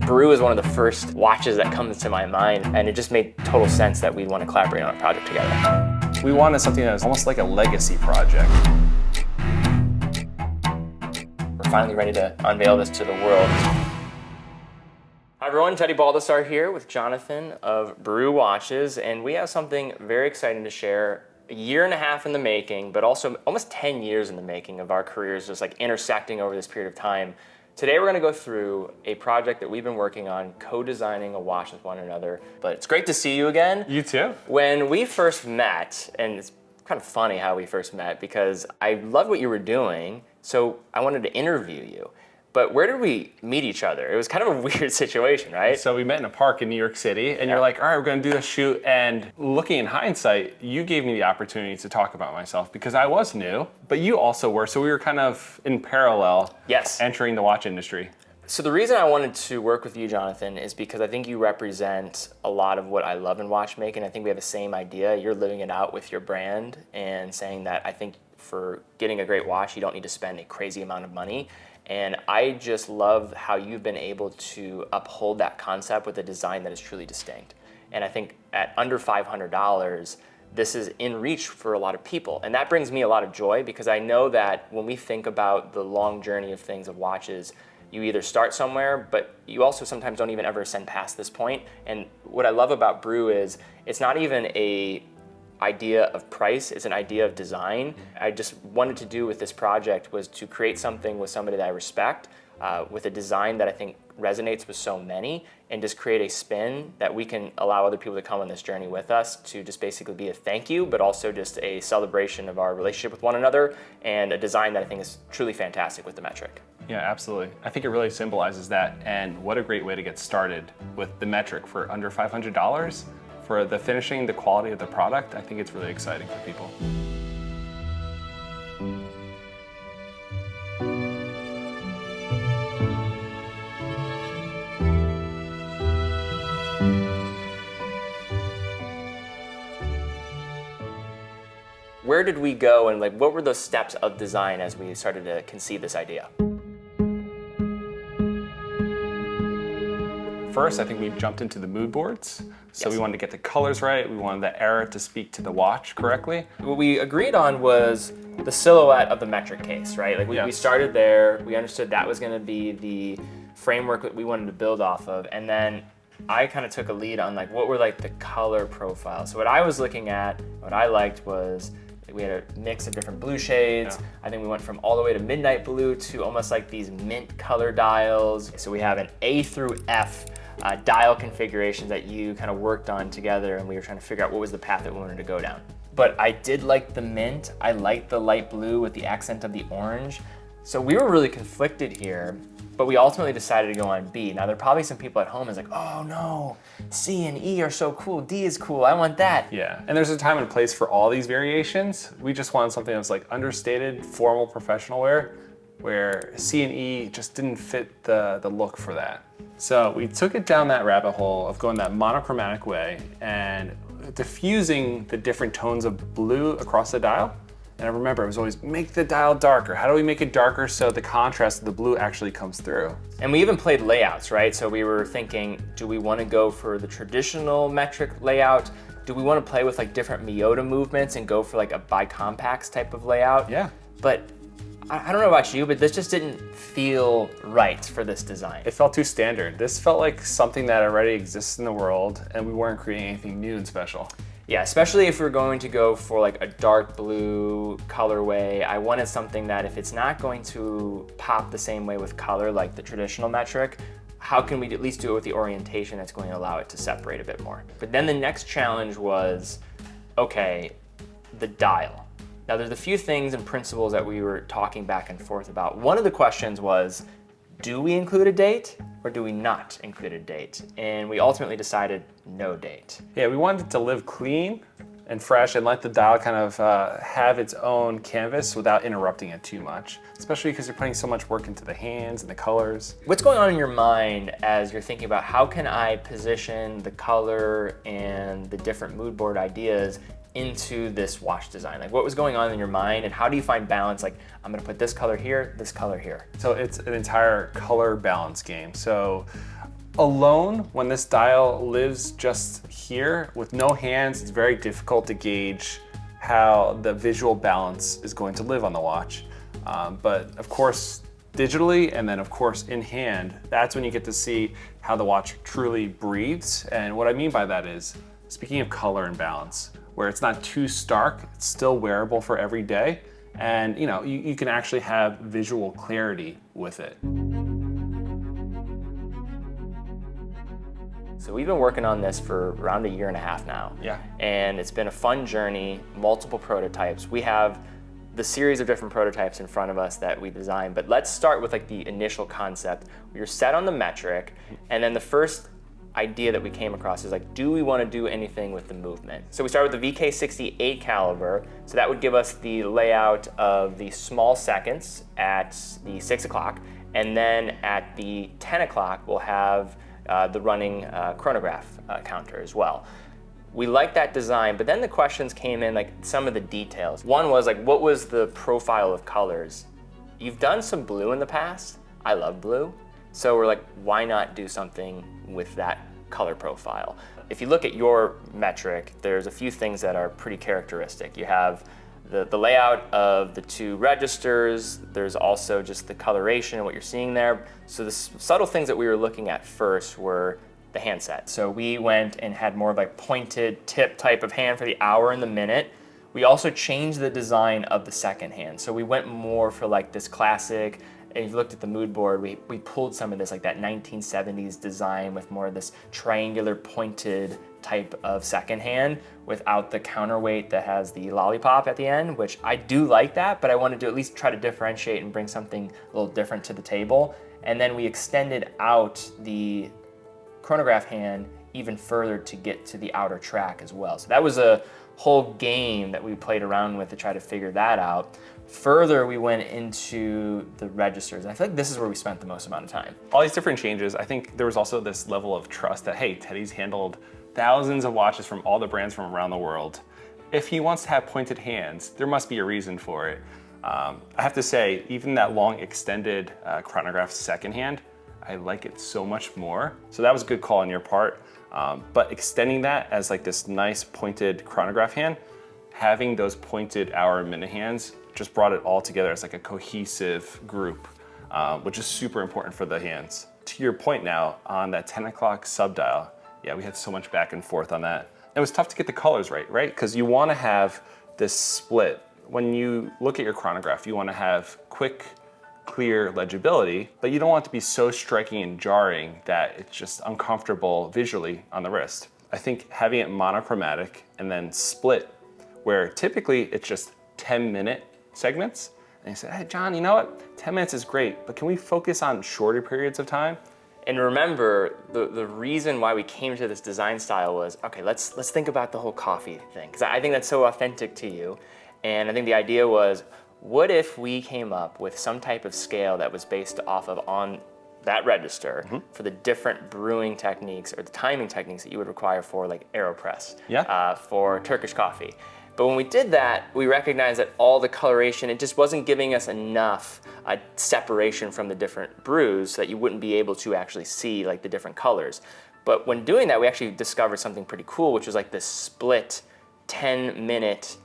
Brew is one of the first watches that comes to my mind, and it just made total sense that we'd want to collaborate on a project together. We wanted something that was almost like a legacy project. We're finally ready to unveil this to the world. Hi everyone, Teddy Baldassarre here with Jonathan of Brew Watches, and we have something very exciting to share. A year and a half in the making, but also almost 10 years in the making of our careers just like intersecting over this period of time. Today we're going to go through a project that we've been working on, co-designing a watch with one another. But it's great to see you again. You too. When we first met, and it's kind of funny how we first met because I loved what you were doing, so I wanted to interview you. But where did we meet each other? It was kind of a weird situation, right? So we met in a park in New York City, and you're like, all right, we're gonna do this shoot. And looking in hindsight, you gave me the opportunity to talk about myself because I was new, but you also were. So we were kind of in parallel, yes, entering the watch industry. So the reason I wanted to work with you, Jonathan, is because I think you represent a lot of what I love in watchmaking. I think we have the same idea. You're living it out with your brand and saying that I think for getting a great watch, you don't need to spend a crazy amount of money. And I just love how you've been able to uphold that concept with a design that is truly distinct. And I think at under $500, this is in reach for a lot of people. And that brings me a lot of joy because I know that when we think about the long journey of things of watches, you either start somewhere, but you also sometimes don't even ever ascend past this point. And what I love about Brew is it's not even a idea of price, it's an idea of design. I just wanted to do with this project was to create something with somebody that I respect, with a design that I think resonates with so many, and just create a spin that we can allow other people to come on this journey with us to just basically be a thank you, but also just a celebration of our relationship with one another and a design that I think is truly fantastic with the metric. Yeah, absolutely. I think it really symbolizes that, and what a great way to get started with the metric for under $500. For the finishing, the quality of the product, I think it's really exciting for people. Where did we go and what were those steps of design as we started to conceive this idea? First, I think we jumped into the mood boards. So Yes. we wanted to get the colors right. We wanted the era to speak to the watch correctly. What we agreed on was the silhouette of the metric case, right? We started there, we understood that was gonna be the framework that we wanted to build off of, and then I kind of took a lead on what were the color profiles. So what I was looking at, what I liked was we had a mix of different blue shades. Yeah. I think we went from all the way to midnight blue to almost like these mint color dials. So we have an A through F dial configurations that you kind of worked on together, and we were trying to figure out what was the path that we wanted to go down. But I did like the mint. I liked the light blue with the accent of the orange. So we were really conflicted here, but we ultimately decided to go on B. Now there are probably some people at home is oh no, C and E are so cool, D is cool, I want that. Yeah, and there's a time and place for all these variations. We just wanted something that was understated, formal professional wear, where C and E just didn't fit the look for that. So we took it down that rabbit hole of going that monochromatic way and diffusing the different tones of blue across the dial. And I remember it was always, make the dial darker. How do we make it darker so the contrast of the blue actually comes through? And we even played layouts, right? So we were thinking, do we want to go for the traditional metric layout? Do we want to play with different Miyota movements and go for a bicompax type of layout? Yeah. But I don't know about you, but this just didn't feel right for this design. It felt too standard. This felt like something that already exists in the world, and we weren't creating anything new and special. Yeah, especially if we're going to go for a dark blue colorway. I wanted something that if it's not going to pop the same way with color like the traditional metric, how can we at least do it with the orientation that's going to allow it to separate a bit more? But then the next challenge was, okay, the dial. Now there's a few things and principles that we were talking back and forth about. One of the questions was, do we include a date or do we not include a date? And we ultimately decided no date. Yeah, we wanted it to live clean and fresh and let the dial kind of have its own canvas without interrupting it too much, especially because you're putting so much work into the hands and the colors. What's going on in your mind as you're thinking about how can I position the color and the different mood board ideas into this watch design? Like, what was going on in your mind, and how do you find balance? Like, I'm gonna put this color here, this color here. So it's an entire color balance game. So alone, when this dial lives just here with no hands, it's very difficult to gauge how the visual balance is going to live on the watch. But of course, digitally, and then of course in hand, that's when you get to see how the watch truly breathes. And what I mean by that is, speaking of color and balance, where it's not too stark, it's still wearable for every day. And you can actually have visual clarity with it. So we've been working on this for around 1.5 years now. Yeah. And it's been a fun journey, multiple prototypes. We have the series of different prototypes in front of us that we designed, but let's start with like the initial concept. We were set on the metric, and then the first idea that we came across is like, do we want to do anything with the movement? So we started with the VK68 caliber, so that would give us the layout of the small seconds at the 6 o'clock, and then at the 10 o'clock we'll have the running chronograph counter as well. We liked that design, but then the questions came in, like some of the details. One was like, what was the profile of colors? You've done some blue in the past. I love blue. So we're like, why not do something with that color profile? If you look at your metric, there's a few things that are pretty characteristic. You have the layout of the two registers. There's also just the coloration and what you're seeing there. So the subtle things that we were looking at first were the handset. So we went and had more of like pointed tip type of hand for the hour and the minute. We also changed the design of the second hand. So we went more for like this classic, and if you looked at the mood board, we pulled some of this like that 1970s design with more of this triangular pointed type of second hand without the counterweight that has the lollipop at the end, which I do like that, but I wanted to at least try to differentiate and bring something a little different to the table. And then we extended out the chronograph hand even further to get to the outer track as well. So that was a whole game that we played around with to try to figure that out. Further, we went into the registers. And I feel like this is where we spent the most amount of time. All these different changes, I think there was also this level of trust that, hey, Teddy's handled thousands of watches from all the brands from around the world. If he wants to have pointed hands, there must be a reason for it. I have to say, even that long extended chronograph second hand, I like it so much more. So that was a good call on your part. But extending that as like this nice pointed chronograph hand, having those pointed hour and minute hands just brought it all together as like a cohesive group, which is super important for the hands. To your point now, on that 10 o'clock subdial, yeah, we had so much back and forth on that. It was tough to get the colors right? Because you wanna have this split. When you look at your chronograph, you wanna have quick, clear legibility, but you don't want it to be so striking and jarring that it's just uncomfortable visually on the wrist. I think having it monochromatic and then split, where typically it's just 10-minute segments, and you say, hey John, you know what? 10 minutes is great, but can we focus on shorter periods of time? And remember, the reason why we came to this design style was, okay, let's think about the whole coffee thing, because I think that's so authentic to you. And I think the idea was, what if we came up with some type of scale that was based off of on that register for the different brewing techniques or the timing techniques that you would require for like AeroPress, for Turkish coffee. But when we did that, we recognized that all the coloration, it just wasn't giving us enough separation from the different brews so that you wouldn't be able to actually see like the different colors. But when doing that, we actually discovered something pretty cool, which was like this split 10-minute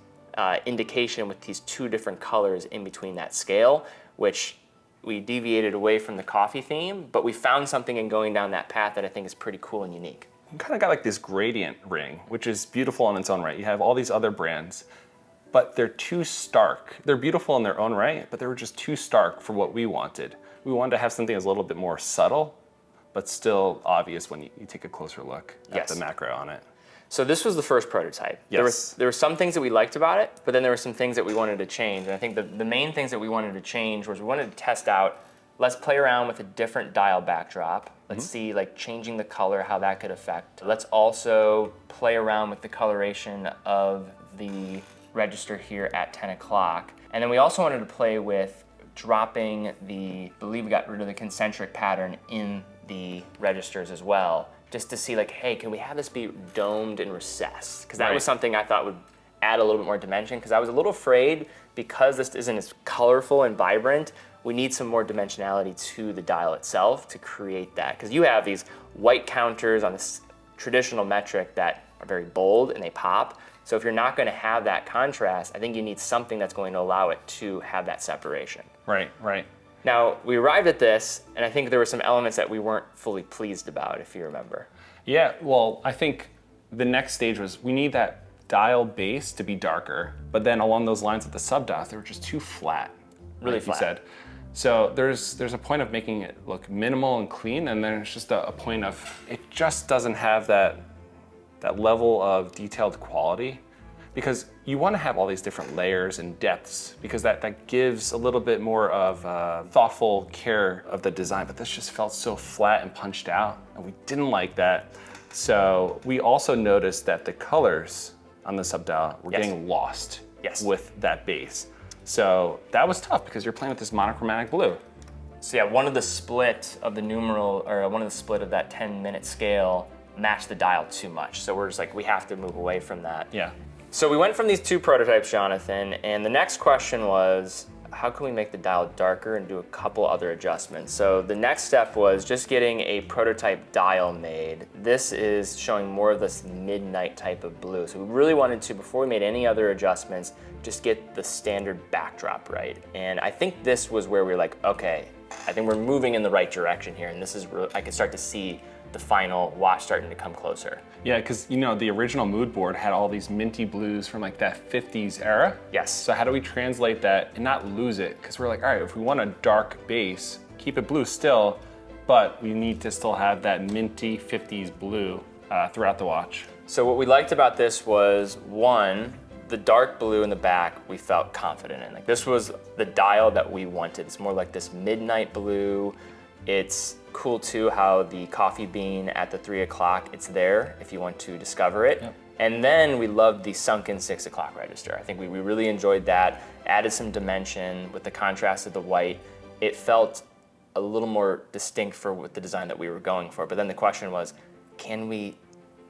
indication with these two different colors in between that scale, which we deviated away from the coffee theme, but we found something in going down that path that I think is pretty cool and unique. You kind of got like this gradient ring, which is beautiful in its own right. You have all these other brands, but they're too stark. They're beautiful in their own right, but they were just too stark for what we wanted. We wanted to have something that's a little bit more subtle, but still obvious when you take a closer look at the macro on it. So this was the first prototype. Yes. There were some things that we liked about it, but then there were some things that we wanted to change. And I think the main things that we wanted to change was we wanted to test out, let's play around with a different dial backdrop. Let's see like changing the color, how that could affect. Let's also play around with the coloration of the register here at 10 o'clock. And then we also wanted to play with dropping I believe we got rid of the concentric pattern in the registers as well, just to see like, hey, can we have this be domed and recessed? Because that was something I thought would add a little bit more dimension, because I was a little afraid, because this isn't as colorful and vibrant, we need some more dimensionality to the dial itself to create that. Because you have these white counters on this traditional metric that are very bold and they pop. So if you're not going to have that contrast, I think you need something that's going to allow it to have that separation. Right, right. Now, we arrived at this, and I think there were some elements that we weren't fully pleased about, if you remember. Yeah, well, I think the next stage was we need that dial base to be darker, but then along those lines with the subdials, they were just too flat. Really like flat. You said. So there's a point of making it look minimal and clean, and then it's just a point of it just doesn't have that level of detailed quality, because you want to have all these different layers and depths, because that gives a little bit more of thoughtful care of the design. But this just felt so flat and punched out, and we didn't like that. So we also noticed that the colors on the subdial were getting lost with that base. So that was tough, because you're playing with this monochromatic blue. So yeah, one of the split of the numeral, or one of the split of that 10-minute scale matched the dial too much. So we're just like, we have to move away from that. Yeah. So we went from these two prototypes, Jonathan, and the next question was, how can we make the dial darker and do a couple other adjustments? So the next step was just getting a prototype dial made. This is showing more of this midnight type of blue. So we really wanted to, before we made any other adjustments, just get the standard backdrop right. And I think this was where we were like, okay, I think we're moving in the right direction here. And this is really, I could start to see the final watch starting to come closer. Yeah, because the original mood board had all these minty blues from like that 50s era. Yes. So how do we translate that and not lose it? Because we're like, all right, if we want a dark base, keep it blue still, but we need to still have that minty 50s blue throughout the watch. So what we liked about this was, one, the dark blue in the back we felt confident in. Like, this was the dial that we wanted. It's more like this midnight blue. It's cool too how the coffee bean at the 3 o'clock, it's there if you want to discover it. Yep. And then we loved the sunken 6 o'clock register. I think we really enjoyed that, added some dimension with the contrast of the white. It felt a little more distinct for what the design that we were going for. But then the question was, can we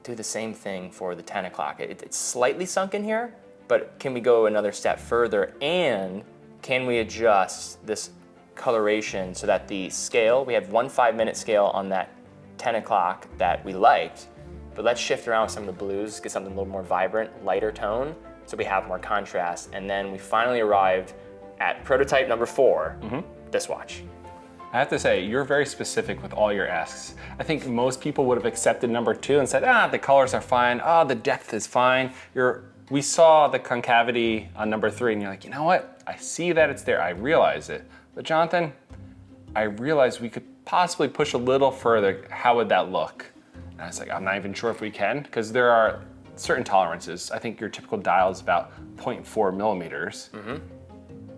do the same thing for the 10 o'clock? It's slightly sunken here, but can we go another step further? And can we adjust this coloration so that the scale, we have one 5-minute scale on that 10 o'clock that we liked, but let's shift around with some of the blues, get something a little more vibrant, lighter tone, so we have more contrast. And then we finally arrived at prototype number 4, this watch. I have to say, you're very specific with all your asks. I think most people would have accepted number 2 and said, the colors are fine, the depth is fine. We saw the concavity on number 3, and you're like, you know what? I see that it's there, I realize it. But Jonathan, I realized we could possibly push a little further. How would that look? And I was like, I'm not even sure if we can, because there are certain tolerances. I think your typical dial is about 0.4 millimeters.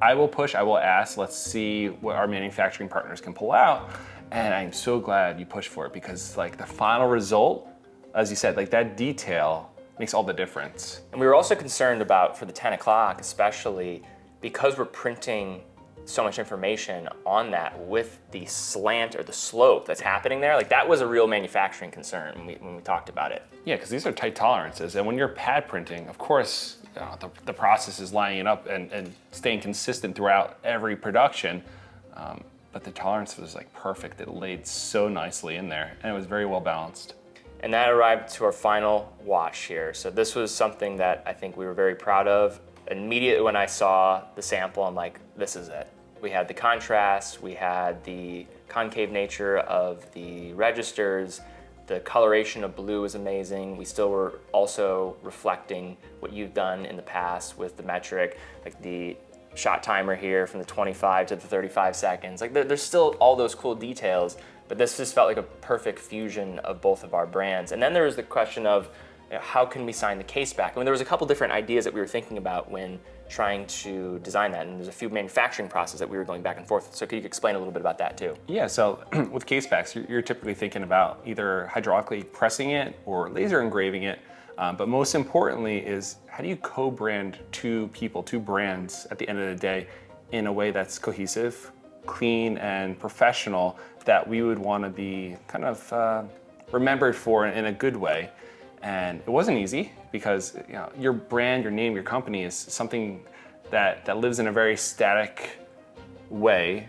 I will push, I will ask, let's see what our manufacturing partners can pull out. And I'm so glad you pushed for it, because like the final result, as you said, like that detail makes all the difference. And we were also concerned about, for the 10 o'clock especially, because we're printing so much information on that with the slant or the slope that's happening there. Like, that was a real manufacturing concern when we talked about it. Yeah, because these are tight tolerances. And when you're pad printing, of course, the process is lining it up and staying consistent throughout every production. But the tolerance was like perfect. It laid so nicely in there, and it was very well balanced. And that arrived to our final wash here. So this was something that I think we were very proud of. Immediately when I saw the sample, I'm like, this is it. We had the contrast, we had the concave nature of the registers, the coloration of blue was amazing. We still were also reflecting what you've done in the past with the metric, like the shot timer here from the 25 to the 35 seconds. Like, there's still all those cool details, but this just felt like a perfect fusion of both of our brands. And then there was the question of, how can we sign the case back? I mean, there was a couple different ideas that we were thinking about when trying to design that, and there's a few manufacturing processes that we were going back and forth. So could you explain a little bit about that too? Yeah, so with case backs, you're typically thinking about either hydraulically pressing it or laser engraving it. But most importantly is, how do you co-brand two brands at the end of the day in a way that's cohesive, clean, and professional, that we would want to be kind of remembered for in a good way. And it wasn't easy because your brand, your name, your company is something that lives in a very static way.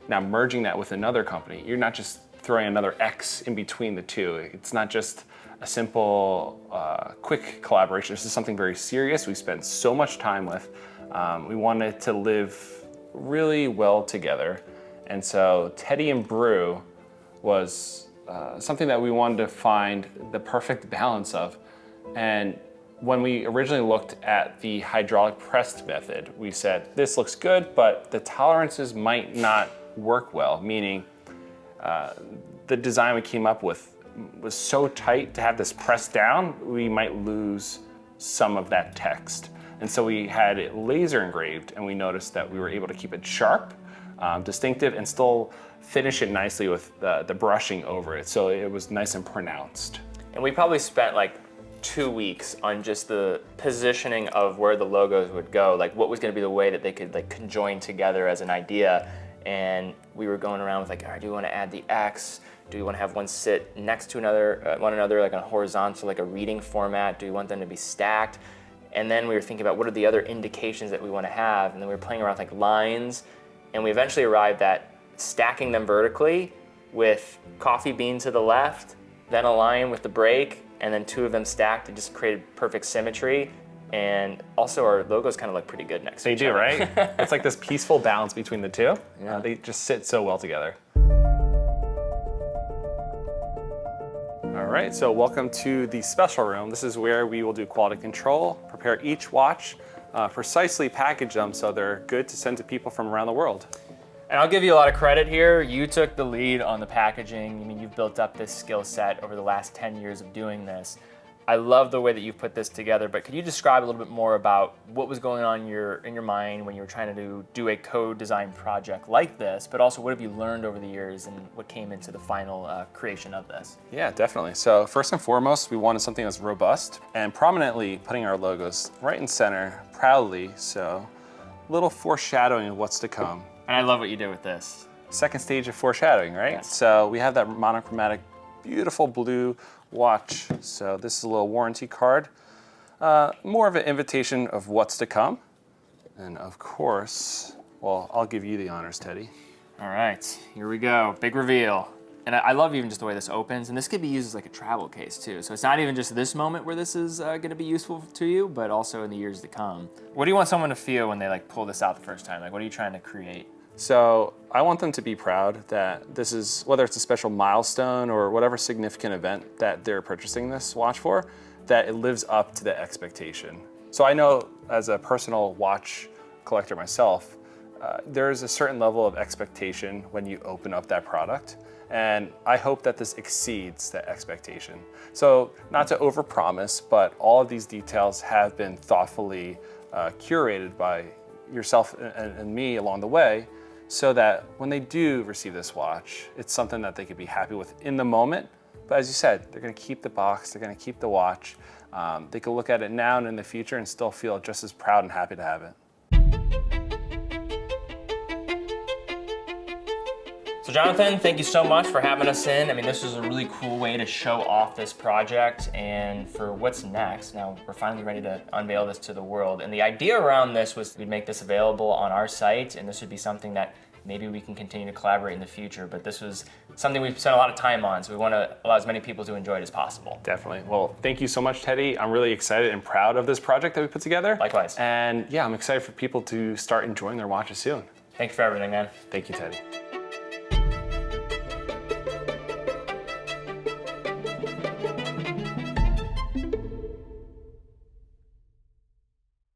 Now merging that with another company, you're not just throwing another X in between the two. It's not just a simple, quick collaboration. This is something very serious. We spent so much time with. We wanted it to live really well together. And so Teddy and Brew was something that we wanted to find the perfect balance of. And when we originally looked at the hydraulic pressed method, we said, this looks good, but the tolerances might not work well, meaning the design we came up with was so tight to have this pressed down, we might lose some of that text. And so we had it laser engraved, and we noticed that we were able to keep it sharp, distinctive, and still finish it nicely with the brushing over it. So it was nice and pronounced. And we probably spent like 2 weeks on just the positioning of where the logos would go, like what was going to be the way that they could like conjoin together as an idea. And we were going around with like, all right, do we want to add the X? Do we want to have one sit next to one another, like on a horizontal, like a reading format? Do we want them to be stacked? And then we were thinking about what are the other indications that we want to have? And then we were playing around with like lines, and we eventually arrived at stacking them vertically with coffee bean to the left, then a line with the break, and then 2 of them stacked. It just created perfect symmetry. And also our logos kind of look pretty good next to each other. They do, right? It's like this peaceful balance between the two. Yeah. They just sit so well together. All right, so welcome to the special room. This is where we will do quality control, prepare each watch, precisely package them so they're good to send to people from around the world. And I'll give you a lot of credit here. You took the lead on the packaging. I mean, you've built up this skill set over the last 10 years of doing this. I love the way that you've put this together, but could you describe a little bit more about what was going on in your mind when you were trying to do a co-design project like this, but also what have you learned over the years and what came into the final creation of this? Yeah, definitely. So first and foremost, we wanted something that's robust and prominently putting our logos right in center, proudly, so a little foreshadowing of what's to come. And I love what you did with this. Second stage of foreshadowing, right? Yes. So we have that monochromatic, beautiful blue watch. So this is a little warranty card. More of an invitation of what's to come. And of course, well, I'll give you the honors, Teddy. All right, here we go, big reveal. And I love even just the way this opens, and this could be used as like a travel case too. So it's not even just this moment where this is gonna be useful to you, but also in the years to come. What do you want someone to feel when they like pull this out the first time? Like what are you trying to create? So I want them to be proud that this is, whether it's a special milestone or whatever significant event that they're purchasing this watch for, that it lives up to the expectation. So I know as a personal watch collector myself, there's a certain level of expectation when you open up that product. And I hope that this exceeds that expectation. So not to overpromise, but all of these details have been thoughtfully curated by yourself and me along the way, so that when they do receive this watch, it's something that they could be happy with in the moment. But as you said, they're gonna keep the box, they're gonna keep the watch. They can look at it now and in the future and still feel just as proud and happy to have it. So Jonathan, thank you so much for having us in. I mean, this was a really cool way to show off this project and for what's next. Now, we're finally ready to unveil this to the world. And the idea around this was we'd make this available on our site, and this would be something that maybe we can continue to collaborate in the future. But this was something we've spent a lot of time on, so we want to allow as many people to enjoy it as possible. Definitely. Well, thank you so much, Teddy. I'm really excited and proud of this project that we put together. Likewise. And yeah, I'm excited for people to start enjoying their watches soon. Thank you for everything, man. Thank you, Teddy.